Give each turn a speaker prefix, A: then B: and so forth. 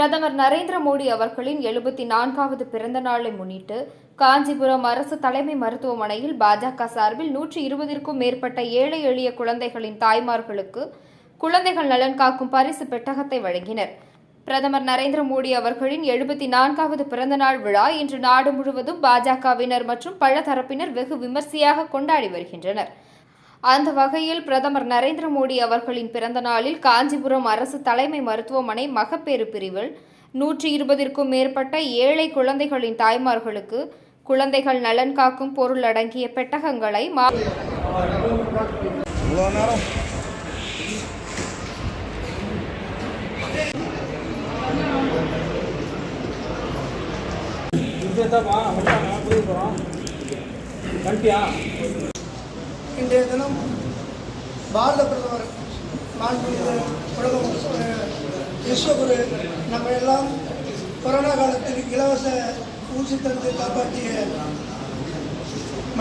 A: பிரதமர் நரேந்திர மோடி அவர்களின் 74வது பிறந்த நாளை முன்னிட்டு காஞ்சிபுரம் அரசு தலைமை மருத்துவமனையில் பாஜக சார்பில் 120க்கும் மேற்பட்ட ஏழை எளிய குழந்தைகளின் தாய்மார்களுக்கு குழந்தைகள் நலன் காக்கும் பரிசு பெட்டகத்தை வழங்கினர். பிரதமர் நரேந்திர மோடி அவர்களின் 74வது பிறந்தநாள் விழா இன்று நாடு முழுவதும் பாஜகவினர் மற்றும் பலதரப்பினர் வெகு விமர்சையாக கொண்டாடி வருகின்றனர். அந்த வகையில் பிரதமர் நரேந்திர மோடி அவர்களின் பிறந்த நாளில் காஞ்சிபுரம் அரசு தலைமை மருத்துவமனை மகப்பேறு பிரிவில் 120க்கும் மேற்பட்ட ஏழை குழந்தைகளின் தாய்மார்களுக்கு குழந்தைகள் நலன் காக்கும் பொருள் அடங்கிய பெட்டகங்களை
B: இன்றைய தினம் பாரத பிரதமர் விஸ்வகுரு நம்ம எல்லாம் கொரோனா காலத்தில் இலவச ஊசி தந்து காப்பாற்றிய